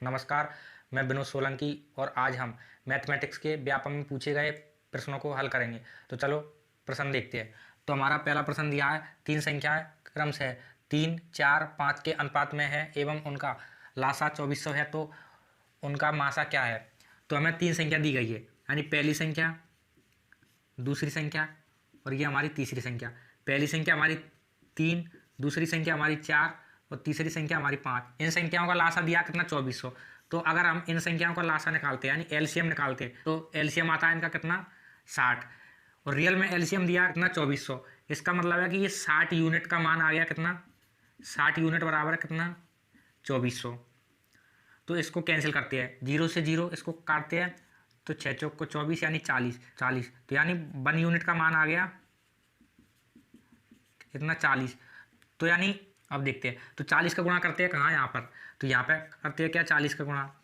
नमस्कार, मैं विनोद सोलंकी और आज हम मैथमेटिक्स के व्यापम में पूछे गए प्रश्नों को हल करेंगे। तो चलो प्रश्न देखते हैं। तो हमारा पहला प्रश्न दिया है, तीन संख्याएं क्रमशः 3, 4, 5 के अनुपात में है एवं उनका लासा 2400 है, तो उनका मासा क्या है। तो हमें तीन संख्या दी गई है, यानी पहली संख्या, दूसरी संख्या और ये हमारी तीसरी संख्या। पहली संख्या हमारी 3, दूसरी संख्या हमारी 4 और तीसरी संख्या हमारी 5। इन संख्याओं का लासा दिया कितना 2400। तो अगर हम इन संख्याओं का लासा निकालते हैं यानी एलसीएम निकालते हैं तो एलसीएम आता है इनका कितना 60 और रियल में एलसीएम दिया कितना 2400। इसका मतलब है कि ये 60 यूनिट का मान आ गया कितना 60 यूनिट बराबर है कितना 2400। तो इसको कैंसिल करते हैं, 0 से 0 इसको काटते हैं तो 6 चौक को 24 यानी 40। तो यानी 1 यूनिट का मान आ गया कितना 40। तो यानी अब देखते हैं, तो 40 का गुणा करते हैं कहाँ, यहाँ पर। तो यहाँ पे करते हैं क्या 40 का गुणा,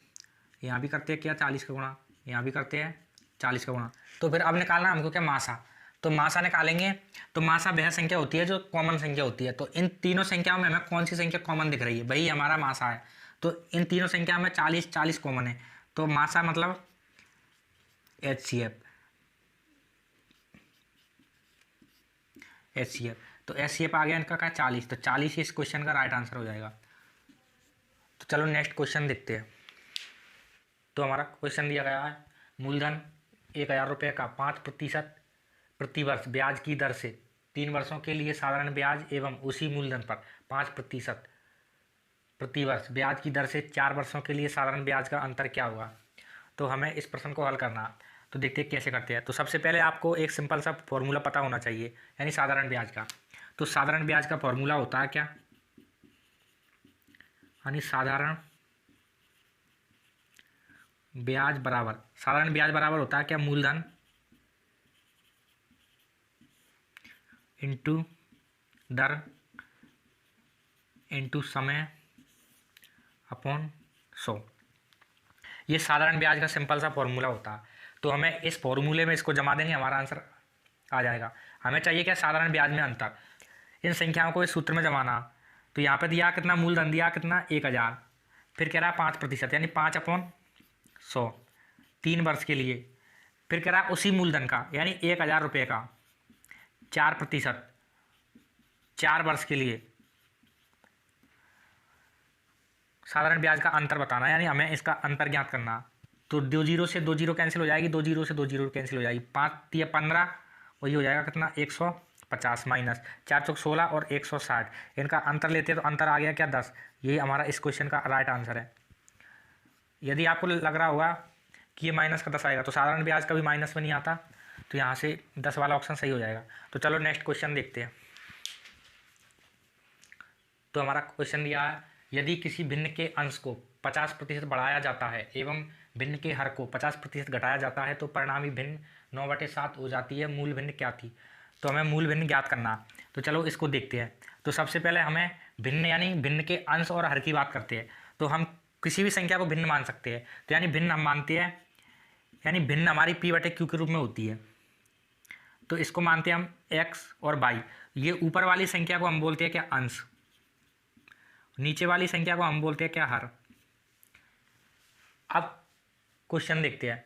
यहाँ भी करते हैं क्या 40 का गुणा, यहाँ भी करते हैं 40 का गुणा। तो फिर अब निकालना हमको क्या मासा। तो मासा निकालेंगे तो मासा वह संख्या होती है जो कॉमन संख्या होती है। तो इन तीनों संख्याओं में हमें कौन सी संख्या कॉमन दिख रही है, वही हमारा मासा है। तो इन तीनों संख्या में 40 कॉमन है, तो मासा मतलब HCF। तो HCF आ गया इनका क्या 40। तो 40 इस क्वेश्चन का राइट आंसर हो जाएगा। तो चलो नेक्स्ट क्वेश्चन देखते हैं। तो हमारा क्वेश्चन दिया गया है, मूलधन 1000 रुपये का 5% प्रतिवर्ष ब्याज की दर से 3 वर्षों के लिए साधारण ब्याज एवं उसी मूलधन पर 5% प्रतिवर्ष ब्याज की दर से 4 वर्षों के लिए साधारण ब्याज का अंतर क्या होगा। तो हमें इस प्रश्न को हल करना। तो देखते हैं कैसे करते हैं। तो सबसे पहले आपको एक सिंपल सा फॉर्मूला पता होना चाहिए, यानी साधारण ब्याज का। तो साधारण ब्याज का फॉर्मूला होता है क्या, यानी साधारण ब्याज बराबर होता है क्या, मूलधन इंटू दर इंटू समय अपॉन 100। ये साधारण ब्याज का सिंपल सा फॉर्मूला होता है। तो हमें इस फॉर्मूले में इसको जमा देंगे, हमारा आंसर आ जाएगा। हमें चाहिए क्या साधारण ब्याज में अंतर, इन संख्याओं को इस सूत्र में जमाना। तो यहाँ पे दिया कितना मूलधन दिया कितना 1000, फिर कह रहा है 5% यानी 5/100 3 वर्ष के लिए। फिर कह रहा है उसी मूलधन का यानी 1000 रुपये का 4% 4 वर्ष के लिए साधारण ब्याज का अंतर बताना, यानी हमें इसका अंतर ज्ञात करना। तो 2 0 से 2 0 कैंसिल हो जाएगी, 2 0 से 2 0 कैंसिल हो जाएगी, 5 या 15 वही हो जाएगा कितना 150 माइनस 4 चौक 16 और 160। इनका अंतर लेते हैं तो अंतर आ गया क्या 10। यही हमारा इस क्वेश्चन का राइट आंसर है। यदि आपको लग रहा होगा कि ये माइनस का 10 आएगा तो साधारण ब्याज कभी माइनस में नहीं आता, तो यहाँ से 10 वाला ऑप्शन सही हो जाएगा। तो चलो नेक्स्ट क्वेश्चन देखते हैं। तो हमारा क्वेश्चन दिया है, यदि किसी भिन्न के अंश को 50% बढ़ाया जाता है एवं भिन्न के हर को 50% घटाया जाता है तो परिणामी भिन्न 9/7 हो जाती है, मूल भिन्न क्या थी। तो हमें मूल भिन्न ज्ञात करना। तो चलो इसको देखते हैं। तो सबसे पहले हमें भिन्न यानी भिन्न के अंश और हर की बात करते हैं। तो हम किसी भी संख्या को भिन्न मान सकते हैं। तो यानी भिन्न हम मानते हैं, यानी भिन्न हमारी P/Q के रूप में होती है। तो इसको मानते हैं हम x और y। ये ऊपर वाली संख्या को हम बोलते हैं क्या अंश, नीचे वाली संख्या को हम बोलते हैं क्या हर। अब क्वेश्चन देखते हैं।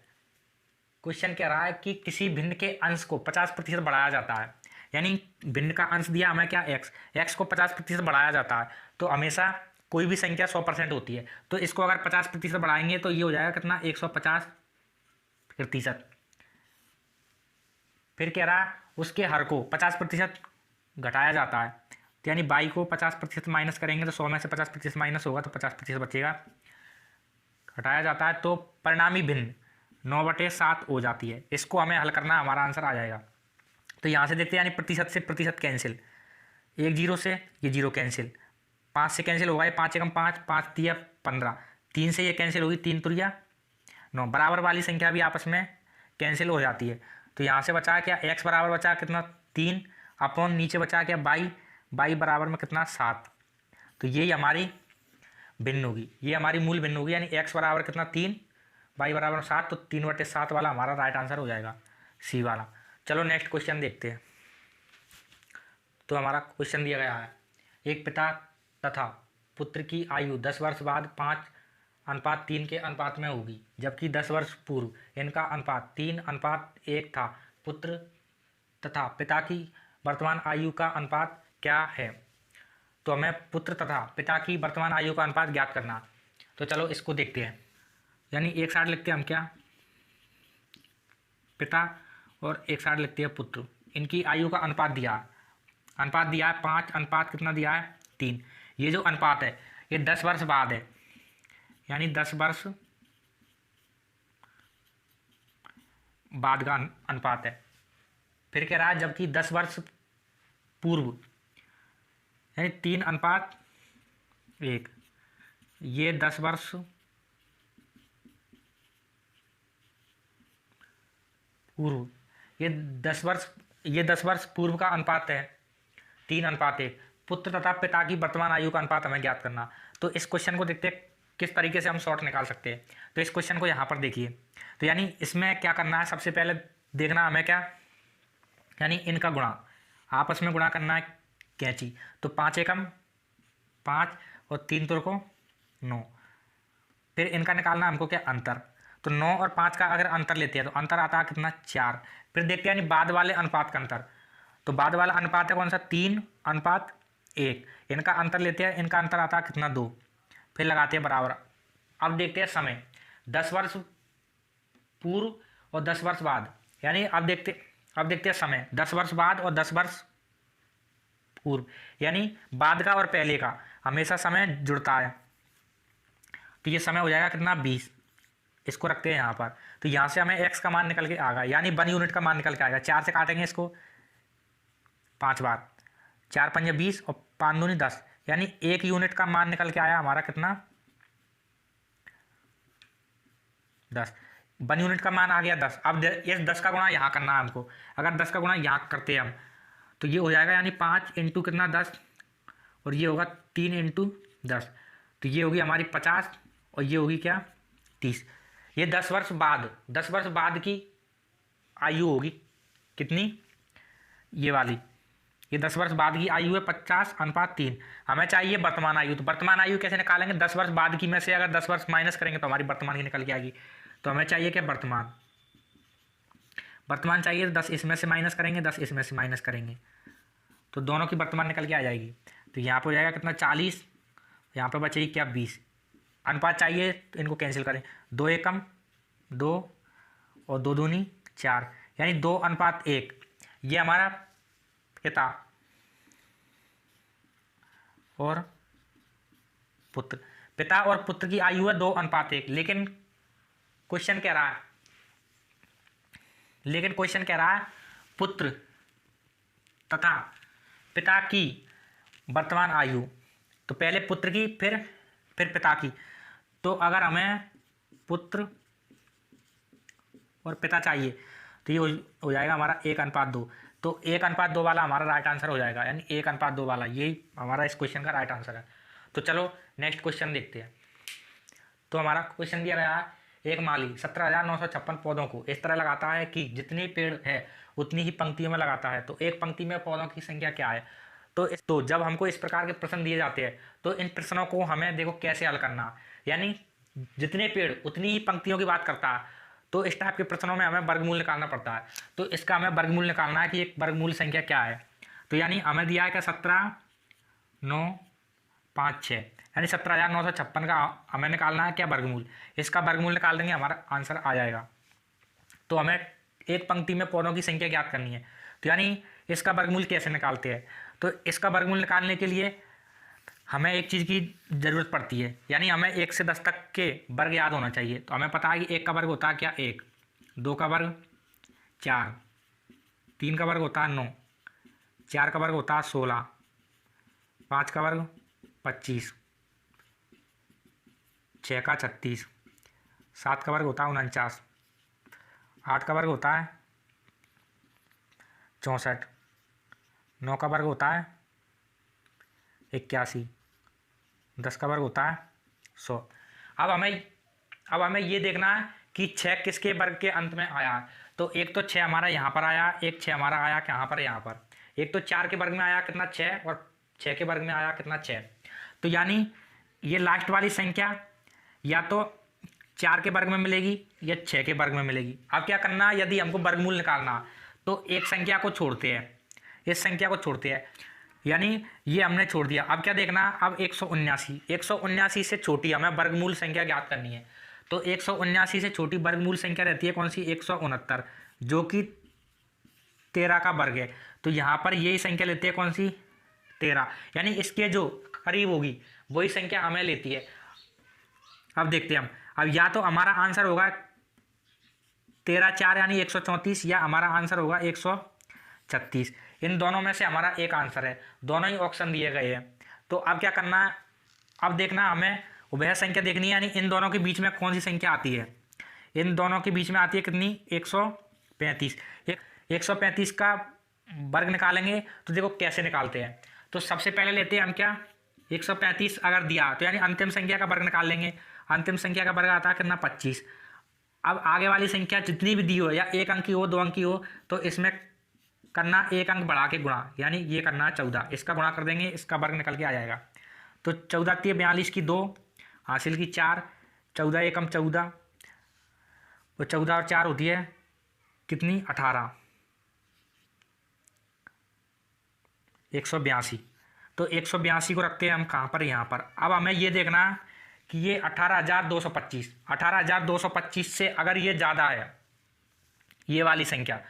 क्वेश्चन कह रहा है कि किसी भिन्न के अंश को 50% बढ़ाया जाता है, यानी भिन्न का अंश दिया हमें क्या x को 50% बढ़ाया जाता है। तो हमेशा कोई भी संख्या 100% होती है, तो इसको अगर 50% बढ़ाएंगे तो ये हो जाएगा कितना 150%। फिर कह रहा है उसके हर को 50% घटाया जाता है, तो यानी y को 50% माइनस करेंगे तो 100 में से 50% माइनस होगा तो 50% बचेगा, घटाया जाता है तो परिणामी भिन्न 9/7 हो जाती है। इसको हमें हल करना, हमारा आंसर आ जाएगा। तो यहाँ से देखते हैं, यानी प्रतिशत से प्रतिशत कैंसिल, 1 0 से ये 0 कैंसिल, 5 से कैंसिल होगा, ये 5 एकम 5, 5 तिया 15, 3 से ये कैंसिल होगी, 3 तुरिया 9। बराबर वाली संख्या भी आपस में कैंसिल हो जाती है। तो यहाँ से बचा क्या x बराबर बचा कितना 3 अपॉन नीचे बचा क्या y बराबर में कितना 7। तो यही हमारी भिन्न होगी, ये हमारी मूल भिन्न होगी, यानी x बराबर कितना 3 y बराबर 7। तो 3/7 वाला हमारा राइट आंसर हो जाएगा, सी वाला। चलो नेक्स्ट क्वेश्चन देखते हैं। तो हमारा क्वेश्चन दिया गया है, एक पिता तथा पुत्र की आयु 10 वर्ष बाद 5 अनुपात 3 के अनुपात में होगी, जबकि 10 वर्ष पूर्व इनका अनुपात 3:1 था। पुत्र तथा पिता की वर्तमान आयु का अनुपात क्या है? तो हमें पुत्र तथा पिता की वर्तमान आयु का अनुपात ज्ञात करना। तो चलो इसको देखते हैं। यानी एक साइड लिखते हैं हम क्या, पिता, और एक साइड लिखते हैं पुत्र। इनकी आयु का अनुपात दिया है 5, अनुपात कितना दिया है 3। ये जो अनुपात है ये 10 वर्ष बाद है, यानी 10 वर्ष बाद का अनुपात है। फिर कह रहा है जबकि 10 वर्ष पूर्व, यानी 3:1, ये 10 वर्ष पूर्व, ये 10 वर्ष पूर्व का अनुपात है 3:1। पुत्र तथा पिता की वर्तमान आयु का अनुपात हमें ज्ञात करना। तो इस क्वेश्चन को देखते हैं किस तरीके से हम शॉर्ट निकाल सकते हैं। तो इस क्वेश्चन को यहाँ पर देखिए। तो यानी इसमें क्या करना है, सबसे पहले देखना हमें क्या, यानी इनका गुणा, आपस में गुणा करना है कैंची। तो 5 एकम 5 और 3 त्रिको 9। फिर इनका निकालना हमको क्या, अंतर। तो 9 और 5 का अगर अंतर लेते हैं तो अंतर आता है कितना, 4। फिर देखते हैं यानी बाद वाले अनुपात का अंतर। तो बाद वाला अनुपात है कौन सा, 3:1। इनका अंतर लेते हैं, इनका अंतर आता है कितना, 2। फिर लगाते हैं बराबर। अब देखते हैं समय, 10 वर्ष पूर्व और 10 वर्ष बाद, यानी अब देखते हैं समय 10 वर्ष बाद और 10 वर्ष पूर्व, यानी बाद का और पहले का हमेशा समय जुड़ता है। तो ये समय हो जाएगा कितना, 20। इसको रखते हैं यहाँ पर। तो यहाँ से हमें x का मान निकल के आएगा, यानी 1 यूनिट का मान निकल के आएगा। 4 से काटेंगे इसको 5 बार, 4 पंजे 20 और 5 दूनी 10, यानी 1 यूनिट का मान निकल के आया हमारा कितना, 10। 1 यूनिट का मान आ गया 10। अब इस 10 का गुणा यहाँ करना है हमको। अगर 10 का गुणा यहाँ करते हैं हम तो ये हो जाएगा, यानी 5 इंटू कितना, 10, और ये होगा 3 इंटू 10। तो ये होगी हमारी 50 और ये होगी क्या, 30। ये 10 वर्ष बाद की आयु होगी कितनी, ये वाली, ये 10 वर्ष बाद की आयु है 50:3। हमें चाहिए वर्तमान आयु। तो वर्तमान आयु कैसे निकालेंगे, 10 वर्ष बाद की में से अगर 10 वर्ष माइनस करेंगे तो हमारी वर्तमान की निकल के आएगी। तो हमें चाहिए क्या, वर्तमान चाहिए। 10 इसमें से माइनस करेंगे, 10 इसमें से माइनस करेंगे, तो दोनों की वर्तमान निकल के आ जाएगी। तो यहाँ पर हो जाएगा कितना, 40, यहाँ पर बचेगी क्या, 20। अनुपात चाहिए तो इनको कैंसिल करें, 2 एकम 2 और 2 दूनी 4, यानी 2:1। ये हमारा पिता और पुत्र, पिता और पुत्र की आयु है 2:1। लेकिन क्वेश्चन कह रहा है पुत्र तथा पिता की वर्तमान आयु। तो पहले पुत्र की फिर पिता की। तो अगर हमें पुत्र और पिता चाहिए तो ये हो जाएगा हमारा 1:2। तो 1:2 वाला हमारा राइट आंसर हो जाएगा, यानी 1:2 वाला यही हमारा इस क्वेश्चन का राइट आंसर है। तो चलो नेक्स्ट क्वेश्चन देखते हैं। तो हमारा क्वेश्चन दिया गया है, एक माली 17,956 पौधों को इस तरह लगाता है कि जितने पेड़ है उतनी ही पंक्तियों में लगाता है, तो एक पंक्ति में पौधों की संख्या क्या है। तो जब हमको इस प्रकार के प्रश्न दिए जाते हैं तो इन प्रश्नों को हमें देखो कैसे हल करना है। यानी जितने पेड़ उतनी ही पंक्तियों की बात करता है, तो इस टाइप के प्रश्नों में हमें वर्गमूल निकालना पड़ता है। तो इसका हमें वर्गमूल निकालना है कि एक वर्गमूल संख्या क्या है। तो यानी हमें दिया है क्या, 17,956, यानी 17,956 का हमें निकालना है क्या, वर्गमूल। इसका वर्गमूल निकाल देंगे, हमारा आंसर आ जाएगा। तो हमें एक पंक्ति में पौधों की संख्या ज्ञात करनी है। तो यानी इसका वर्गमूल कैसे निकालते हैं, तो इसका वर्गमूल निकालने के लिए हमें एक चीज़ की ज़रूरत पड़ती है, यानी हमें 1 से 10 तक के वर्ग याद होना चाहिए। तो हमें पता है कि 1 का वर्ग होता है क्या, 1, 2 का वर्ग 4, 3 का वर्ग होता है 9, 4 का वर्ग होता है 16, 5 का वर्ग 25, 6 का 36, 7 का वर्ग होता है 49, 8 का वर्ग होता है 64, 9 का वर्ग होता है 81, 10 का वर्ग होता है 100। अब हमें ये देखना है कि 6 किसके वर्ग के अंत में आया है। तो एक तो 6 हमारा यहाँ पर आया, एक 6 हमारा आया यहाँ पर, एक तो 4 के वर्ग में आया कितना, 6, और 6 के वर्ग में आया कितना, 6। तो यानी ये लास्ट वाली संख्या या तो 4 के वर्ग में मिलेगी या 6 के वर्ग में मिलेगी। अब क्या करना, यदि हमको वर्गमूल निकालना तो एक संख्या को छोड़ते हैं, इस संख्या को छोड़ते हैं, यानी ये हमने छोड़ दिया। अब क्या देखना, अब 179 से छोटी हमें वर्गमूल संख्या ज्ञात करनी है। तो 179 से छोटी वर्गमूल संख्या रहती है कौन सी, 169, जो कि 13 का वर्ग है। तो यहाँ पर यही संख्या लेते हैं कौन सी, 13, यानी इसके जो करीब होगी वही संख्या हमें लेती है। अब देखते हैं हम, अब या तो हमारा आंसर होगा 13 4 यानी 134, या हमारा आंसर होगा 136। इन दोनों में से हमारा एक आंसर है, दोनों ही ऑप्शन दिए गए हैं। तो अब क्या करना है, अब देखना हमें वह संख्या देखनी है, यानी इन दोनों के बीच में कौन सी संख्या आती है। इन दोनों के बीच में आती है कितनी, 135। 135 का वर्ग निकालेंगे तो देखो कैसे निकालते हैं। तो सबसे पहले लेते हैं हम क्या, 135 अगर दिया तो यानी अंतिम संख्या का वर्ग निकाल लेंगे। अंतिम संख्या का वर्ग आता है कितना, 25। अब आगे वाली संख्या जितनी भी दी हो, या 1 अंक की हो 2 अंक की हो, तो इसमें करना 1 अंक बढ़ा के गुणा, यानी ये करना है 14, इसका गुणा कर देंगे, इसका वर्ग निकल के आ जाएगा। तो 14 × 42 की 2, हासिल की 4, 14 एकम 14, तो 14 और 4 होती है कितनी, 18, 182। तो 182 को रखते हैं हम कहाँ पर, यहाँ पर। अब हमें ये देखना कि ये 18,225 से अगर ये ज़्यादा है ये वाली संख्या,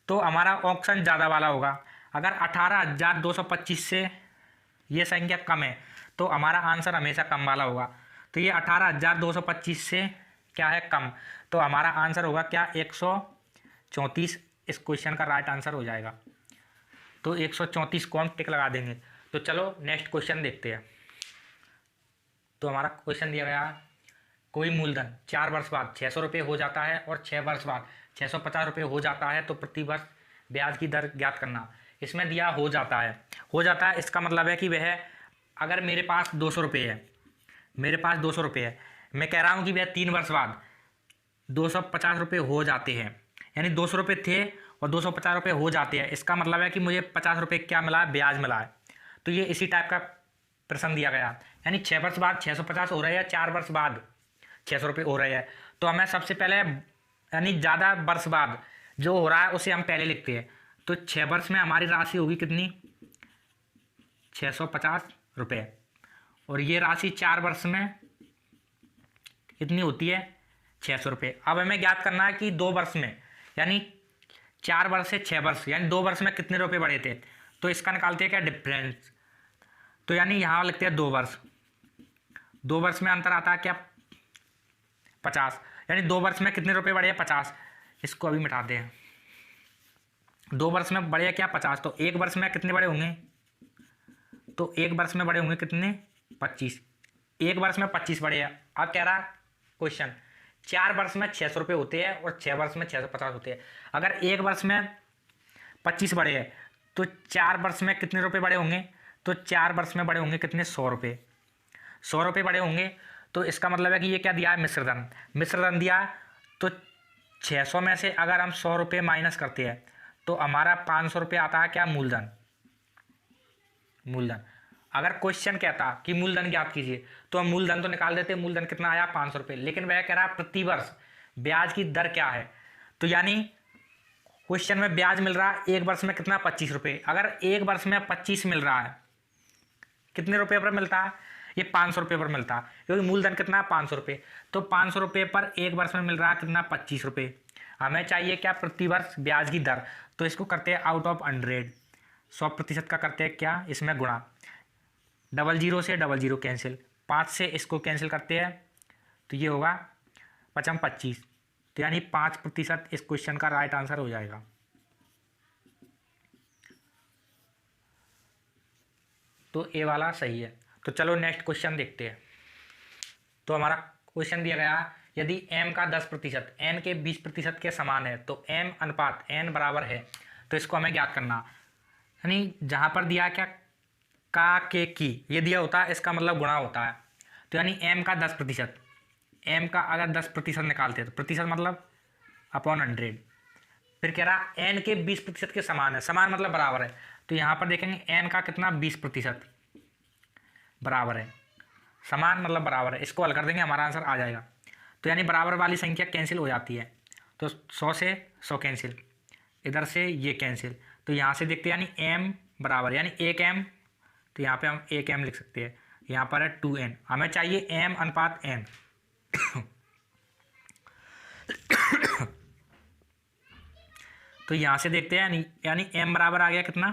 तो हमारा ऑप्शन ज़्यादा वाला होगा। अगर 18,225 से ये संख्या कम है तो हमारा आंसर हमेशा कम वाला होगा। तो ये 18,225 से क्या है, कम, तो हमारा आंसर होगा क्या, 134। इस क्वेश्चन का राइट आंसर हो जाएगा। तो 134 को हम टिक लगा देंगे। तो चलो नेक्स्ट क्वेश्चन देखते हैं। तो हमारा क्वेश्चन दिया गया, कोई मूलधन 4 वर्ष बाद 600 रुपये हो जाता है और 6 वर्ष बाद 650 रुपये हो जाता है, तो प्रति वर्ष ब्याज की दर ज्ञात करना। इसमें दिया हो जाता है, हो जाता है इसका मतलब है कि वह, अगर मेरे पास 200 रुपये है, मेरे पास 200 रुपये है, मैं कह रहा हूँ कि वह 3 वर्ष बाद 250 रुपये हो जाते हैं, यानी 200 रुपये थे और 250 रुपये हो जाते हैं। इसका मतलब है कि मुझे 50 रुपये क्या मिला है, ब्याज मिला है। तो ये इसी टाइप का प्रश्न दिया गया, यानी 6 वर्ष बाद 650 हो रहे हैं, 4 वर्ष बाद 600 रुपये हो रहे हैं। तो हमें सबसे पहले, यानी ज़्यादा वर्ष बाद जो हो रहा है उसे हम पहले लिखते हैं। तो 6 वर्ष में हमारी राशि होगी कितनी, 650 रुपये, और ये राशि 4 वर्ष में कितनी होती है, 600 रुपये। अब हमें ज्ञात करना है कि 2 वर्ष में, यानी 4 वर्ष से 6 वर्ष, यानी 2 वर्ष में कितने रुपये बढ़े थे। तो इसका निकालते हैं क्या, डिफरेंस। तो यानी यहाँ लिखते हैं 2 वर्ष, 2 वर्ष में अंतर आता है क्या, 50, यानी 2 वर्ष में कितने रुपये बढ़े, 50। इसको अभी मिटाते हैं। 2 वर्ष में बढ़े क्या, 50। तो 1 वर्ष में कितने बड़े होंगे, तो 1 वर्ष में बड़े होंगे कितने, 25। 1 वर्ष में 25 बड़े हैं। अब कह रहा क्वेश्चन, 4 वर्ष में 600 रुपये होते हैं और 6 वर्ष में 650 होते हैं। अगर 1 वर्ष में 25 बड़े हैं तो 4 वर्ष में कितने रुपये बड़े होंगे, तो 4 वर्ष में बड़े होंगे कितने, 100 रुपये। 100 रुपये बड़े होंगे। तो इसका मतलब है कि ये क्या दिया है, मिश्रधन। मिश्रधन दिया, तो 600 में से अगर हम 100 रुपये माइनस करते हैं तो हमारा 500 रुपये आता है क्या, मूलधन। मूलधन, अगर क्वेश्चन कहता कि मूलधन ज्ञात कीजिए तो हम मूलधन तो निकाल देते, मूलधन कितना आया, 500 रुपये। लेकिन वह कह रहा है प्रति वर्ष ब्याज की दर क्या है। तो यानी क्वेश्चन में ब्याज मिल रहा है 1 वर्ष में कितना, 25 रुपये। अगर 1 वर्ष में 25 मिल रहा है, कितने रुपये पर मिलता है, ये 500 रुपये पर मिलता है, क्योंकि मूलधन कितना है, 500 रुपये। तो 500 रुपये पर 1 वर्ष में मिल रहा है कितना, 25 रुपये। हमें चाहिए क्या, प्रति वर्ष ब्याज की दर। तो इसको करते हैं आउट ऑफ 100, 100% का करते हैं क्या, इसमें गुणा। 00 से 00 कैंसिल, 5 से इसको कैंसिल करते हैं तो ये होगा 5 25। तो यानी 5% इस क्वेश्चन का राइट आंसर हो जाएगा। तो ए वाला सही है। तो चलो नेक्स्ट क्वेश्चन देखते हैं। तो हमारा क्वेश्चन दिया गया, यदि m का 10% n के 20% के समान है तो m अनुपात n बराबर है। तो इसको हमें ज्ञात करना, यानी जहाँ पर दिया क्या, का के की, ये दिया होता है, इसका मतलब गुणा होता है। तो यानी m का 10%, m का अगर 10% निकालते हैं तो प्रतिशत मतलब अपॉन 100। फिर कह रहा n के 20% के समान है, समान मतलब बराबर है। तो यहाँ पर देखेंगे n का कितना, 20% बराबर है। समान मतलब बराबर है, इसको हल कर देंगे हमारा आंसर आ जाएगा। तो यानी बराबर वाली संख्या कैंसिल हो जाती है, तो 100 से 100 कैंसिल, इधर से ये कैंसिल, तो यहाँ से देखते हैं यानी m बराबर यानी 1m, तो यहाँ पे हम 1m लिख सकते हैं, यहाँ पर है 2n, हमें चाहिए m अनुपात n। तो यहाँ से देखते हैं यानी m बराबर आ गया कितना,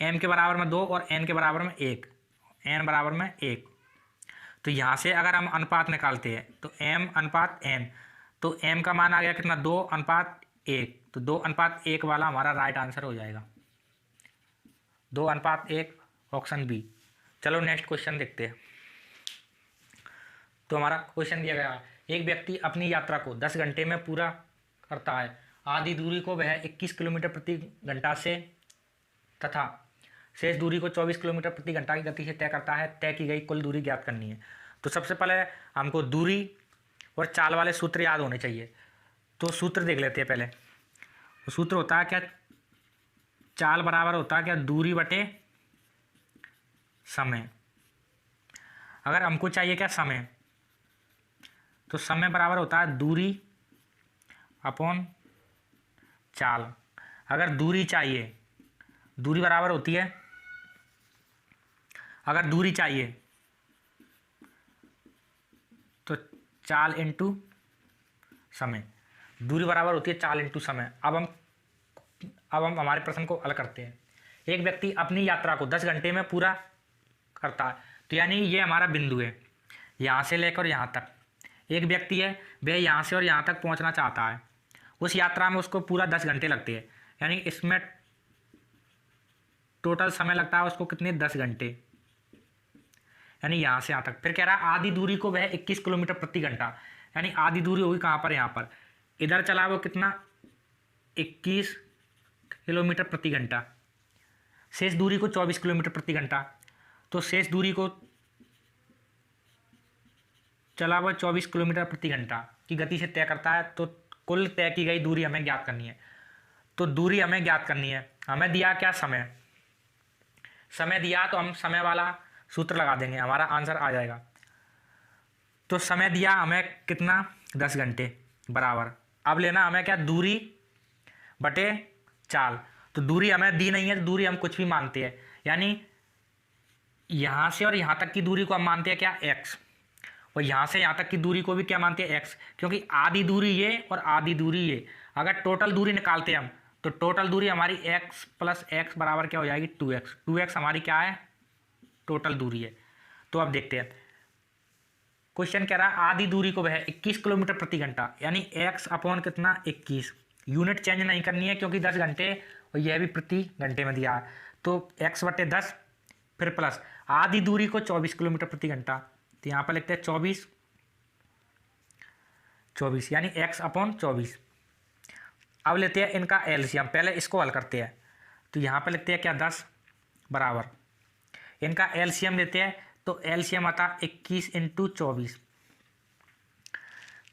m के बराबर में 2 और n के बराबर में 1, n बराबर में 1। तो यहाँ से अगर हम अनुपात निकालते हैं तो m अनुपात n, तो m का मान आ गया कितना 2 अनुपात 1, तो 2 अनुपात 1 वाला हमारा राइट आंसर हो जाएगा, 2 अनुपात 1 ऑप्शन बी। चलो नेक्स्ट क्वेश्चन देखते हैं। तो हमारा क्वेश्चन दिया गया है, एक व्यक्ति अपनी यात्रा को 10 घंटे में पूरा करता है, आधी दूरी को वह 21 किलोमीटर प्रति घंटा से तथा शेष दूरी को 24 किलोमीटर प्रति घंटा की गति से तय करता है, तय की गई कुल दूरी ज्ञात करनी है। तो सबसे पहले हमको दूरी और चाल वाले सूत्र याद होने चाहिए, तो सूत्र देख लेते हैं पहले। तो सूत्र होता है क्या, चाल बराबर होता है क्या, दूरी बटे समय। अगर हमको चाहिए क्या समय, तो समय बराबर होता है दूरी अपॉन चाल। अगर दूरी चाहिए, दूरी बराबर होती है, अगर दूरी चाहिए तो चाल इंटू समय, दूरी बराबर होती है चाल इंटू समय। अब हम हमारे प्रश्न को हल करते हैं। एक व्यक्ति अपनी यात्रा को 10 घंटे में पूरा करता है, तो यानी ये हमारा बिंदु है, यहाँ से लेकर यहाँ तक एक व्यक्ति है, वह यहाँ से और यहाँ तक पहुँचना चाहता है। उस यात्रा में उसको पूरा 10 घंटे लगते हैं, यानी इसमें टोटल समय लगता है उसको कितने, 10 घंटे, यानी यहाँ से यहाँ तक। फिर कह रहा है आधी दूरी को वह 21 किलोमीटर प्रति घंटा, यानी आधी दूरी होगी कहाँ पर, यहाँ पर, इधर चला वो कितना 21 किलोमीटर प्रति घंटा, शेष दूरी को 24 किलोमीटर प्रति घंटा, तो शेष दूरी को चला वो 24 किलोमीटर प्रति घंटा की गति से तय करता है, तो कुल तय की गई दूरी हमें ज्ञात करनी है। तो दूरी हमें ज्ञात करनी है, हमें दिया क्या, समय, समय दिया तो हम समय वाला सूत्र लगा देंगे, हमारा आंसर आ जाएगा। तो समय दिया हमें कितना, 10 घंटे बराबर, अब लेना हमें क्या, दूरी बटे चाल। तो दूरी हमें दी नहीं है, तो दूरी हम कुछ भी मानते हैं, यानी यहाँ से और यहाँ तक की दूरी को हम मानते हैं क्या, x, और यहाँ से यहाँ तक की दूरी को भी क्या मानते हैं, x, क्योंकि आधी दूरी ये और आधी दूरी ये। अगर टोटल दूरी निकालते हैं हम, तो टोटल दूरी हमारी x प्लस x बराबर क्या हो जाएगी, 2x। 2x हमारी क्या है, टोटल दूरी है। तो अब देखते हैं, क्वेश्चन कह रहा है आधी दूरी को वह 21 किलोमीटर प्रति घंटा, यानी x अपॉन कितना, 21, यूनिट चेंज नहीं करनी है क्योंकि 10 घंटे और यह भी प्रति घंटे में दिया है, तो x बटे 10 फिर प्लस आधी दूरी को 24 किलोमीटर प्रति घंटा, तो यहाँ पर लिखते हैं 24 यानी x अपॉन 24। अब लेते हैं इनका एलसीएम, पहले इसको हल करते हैं, तो यहाँ पर लिखते हैं क्या, 10 बराबर इनका एलसीएम लेते हैं, तो एलसीएम आता 21 इंटू 24,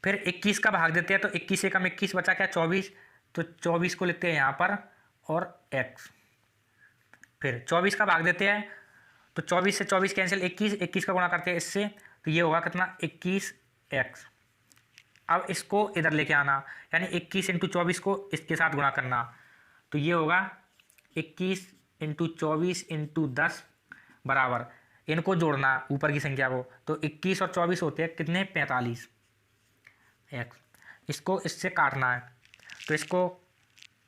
फिर 21 का भाग देते हैं, तो 21 से कम 21 बचा क्या, 24, तो 24 को लिखते हैं यहाँ पर और x, फिर 24 का भाग देते हैं, तो 24 से 24 कैंसिल, 21 का गुणा करते हैं इससे, तो ये होगा कितना, 21x। अब इसको इधर लेके आना, यानी 21 इंटू 24 को इसके साथ गुणा करना, तो ये होगा 21 इंटू 24 इंटू 10 बराबर, इनको जोड़ना ऊपर की संख्या को, तो 21 और 24 होते हैं कितने, 45 x। इसको इससे काटना है, तो इसको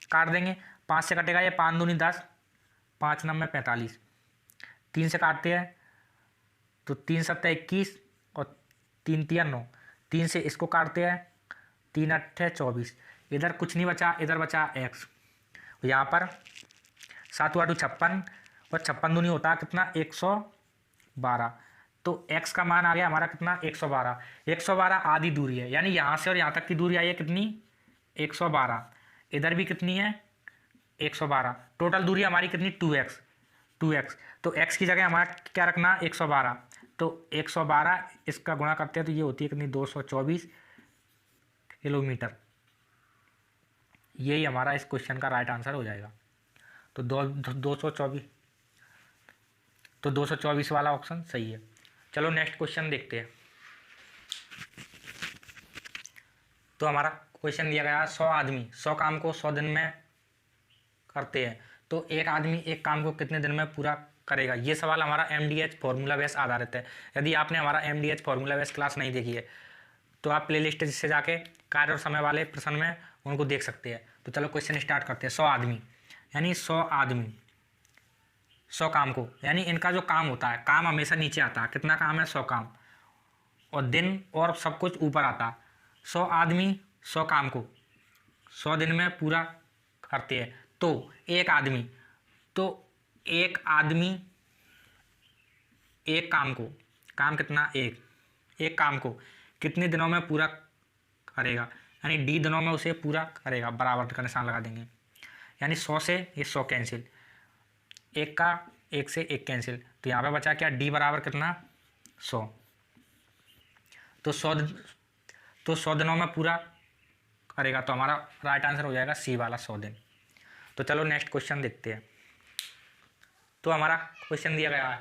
काट देंगे, 5 से कटेगा ये, 5 दूनी 10, 5 9 में 45, 3 से काटते हैं तो 3 7 21 और 3 3 9, 3 से इसको काटते हैं, 3 8 24, इधर कुछ नहीं बचा, इधर बचा x, यहाँ पर 7 8 56 और 56 दूनी होता है कितना, 112, तो x का मान आ गया हमारा कितना, 112। 112 आधी दूरी है, यानी यहाँ से और यहाँ तक की दूरी आई है कितनी, 112, इधर भी कितनी है, 112, टोटल दूरी हमारी कितनी, 2x। तो x की जगह हमारा क्या रखना, 112, तो 112 इसका गुणा करते हैं तो ये होती है कितनी, 224 किलोमीटर। यही हमारा इस क्वेश्चन का राइट आंसर हो जाएगा। तो 224 वाला ऑप्शन सही है। चलो नेक्स्ट क्वेश्चन देखते हैं। तो हमारा क्वेश्चन दिया गया 100 आदमी 100 काम को 100 दिन में करते हैं, तो एक आदमी एक काम को कितने दिन में पूरा करेगा। ये सवाल हमारा MDH फॉर्मूला बेस आधारित है। यदि आपने हमारा MDH फॉर्मूला बेस क्लास नहीं देखी है तो आप प्लेलिस्ट से जाके कार्य और समय वाले प्रश्न में उनको देख सकते हैं। तो चलो क्वेश्चन स्टार्ट करते हैं। 100 आदमी यानी 100 आदमी 100 काम को, यानी इनका जो काम होता है, काम हमेशा नीचे आता है। कितना काम है? 100 काम, और दिन और सब कुछ ऊपर आता है। 100 आदमी 100 काम को 100 दिन में पूरा करते हैं। तो एक आदमी एक काम को, काम कितना? एक काम को कितने दिनों में पूरा करेगा, यानी D दिनों में उसे पूरा करेगा। बराबर का निशान लगा देंगे, यानी 100 से ये 100 कैंसिल, एक से एक कैंसिल, तो यहाँ पे बचा क्या? D बराबर कितना? 100। तो 100 दिनों में पूरा करेगा, तो हमारा राइट आंसर हो जाएगा C वाला 100 दिन। तो चलो नेक्स्ट क्वेश्चन देखते हैं। तो हमारा क्वेश्चन दिया गया है,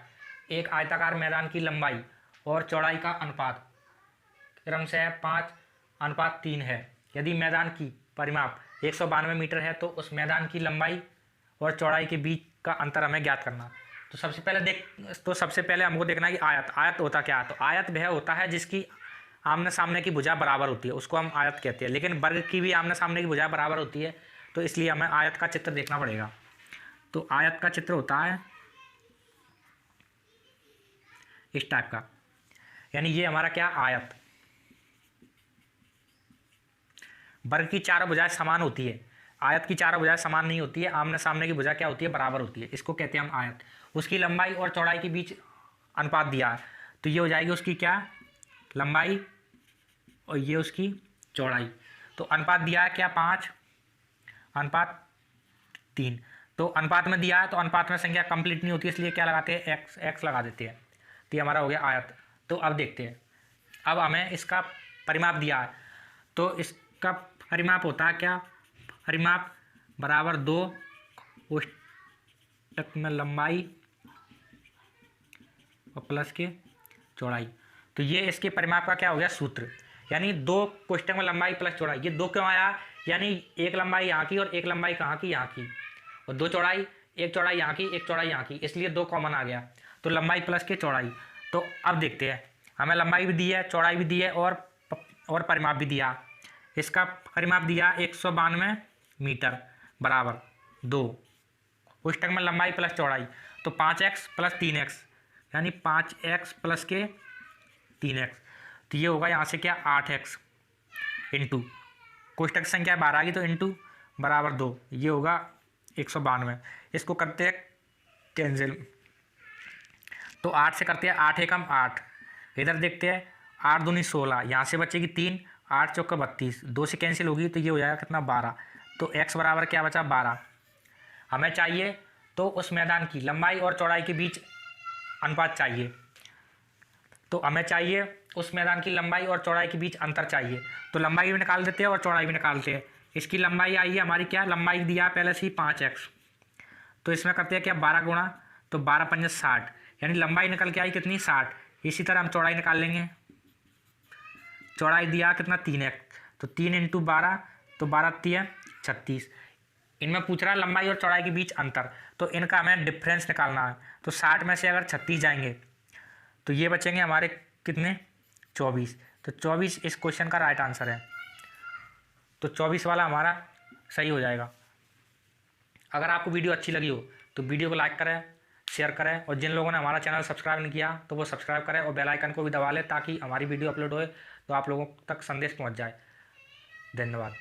एक आयताकार मैदान की लंबाई और चौड़ाई का अनुपात क्रमशः 5:3 है। यदि मैदान की परिमाप 192 मीटर है तो उस मैदान की लंबाई और चौड़ाई के बीच का अंतर हमें ज्ञात करना। तो सबसे पहले हमको देखना है कि आयत होता क्या है। तो आयत वह होता है जिसकी आमने सामने की भुजा बराबर होती है, उसको हम आयत कहते हैं। लेकिन वर्ग की भी आमने सामने की भुजा बराबर होती है, तो इसलिए हमें आयत का चित्र देखना पड़ेगा। तो आयत का चित्र होता है इस टाइप का, यानी ये हमारा क्या? आयत। वर्ग की चारों भुजाएं समान होती है, आयत की चारों भुजाएं समान नहीं होती है। आमने सामने की भुजा क्या होती है? बराबर होती है। इसको कहते हैं हम आयत। उसकी लंबाई और चौड़ाई के बीच अनुपात दिया है, तो ये हो जाएगी उसकी क्या? लंबाई, और ये उसकी चौड़ाई। तो अनुपात दिया है क्या? 5:3। तो अनुपात में दिया है, तो अनुपात में संख्या कंप्लीट नहीं होती, इसलिए क्या लगाते हैं? एक्स लगा देते हैं। तो ये हमारा हो गया आयत। तो अब देखते हैं, अब हमें इसका परिमाप दिया है, तो इसका परिमाप होता है क्या? परिमाप बराबर 2 कोष्टक में लंबाई और प्लस के चौड़ाई। तो ये इसके परिमाप का क्या हो गया? सूत्र, यानी 2 कोष्टक में लंबाई प्लस चौड़ाई। ये 2 क्यों आया? यानी एक लंबाई यहाँ की और एक लंबाई कहाँ की? यहाँ की, और 2 चौड़ाई, एक चौड़ाई यहाँ की, एक चौड़ाई यहाँ की, इसलिए 2 कॉमन आ गया। तो लंबाई प्लस के चौड़ाई। तो अब देखते हैं, हमें लंबाई भी दी है, चौड़ाई भी दी है, और परिमाप भी दिया। इसका परिमाप दिया 192 मीटर बराबर 2 कोष्टक में लंबाई प्लस चौड़ाई। तो 5x प्लस 3x, यानी 5x प्लस के 3x। तो ये होगा यहाँ से क्या? 8x इंटू कोष्टक संख्या 12 आ गई, तो इंटू बराबर 2, ये होगा 192। इसको करते हैं कैंसिल, तो 8 से करते हैं 8 एकम 8। इधर देखते हैं 8 दूनी 16, यहाँ से बचेगी 3, 8 चौका 32, 2 से कैंसिल होगी, तो ये हो जाएगा कितना? 12। तो x बराबर क्या बचा? 12। हमें चाहिए तो उस मैदान की लंबाई और चौड़ाई के बीच अनुपात चाहिए। तो हमें चाहिए उस मैदान की लंबाई और चौड़ाई के बीच अंतर चाहिए। तो लंबाई भी निकाल देते हैं और चौड़ाई भी निकालते हैं। इसकी लंबाई आई है हमारी क्या? लंबाई दिया पहले से ही 5x, तो इसमें करते हैं क्या? 12 गुणा, तो 12 पंजे 60, यानी लंबाई निकल के आई कितनी? 60। इसी तरह हम चौड़ाई निकाल लेंगे। चौड़ाई दिया कितना? 3x, तो 3 इंटू 12, तो 12 3 36। इनमें पूछ रहा है लंबाई और चौड़ाई के बीच अंतर, तो इनका हमें डिफरेंस निकालना है। तो 60 में से अगर 36 जाएंगे तो ये बचेंगे हमारे कितने? 24। तो 24 इस क्वेश्चन का राइट आंसर है। तो 24 वाला हमारा सही हो जाएगा। अगर आपको वीडियो अच्छी लगी हो तो वीडियो को लाइक करें, शेयर करें, और जिन लोगों ने हमारा चैनल सब्सक्राइब नहीं किया तो वो सब्सक्राइब करें और बेल आइकन को भी दबा लें, ताकि हमारी वीडियो अपलोड होए तो आप लोगों तक संदेश पहुंच जाए। धन्यवाद।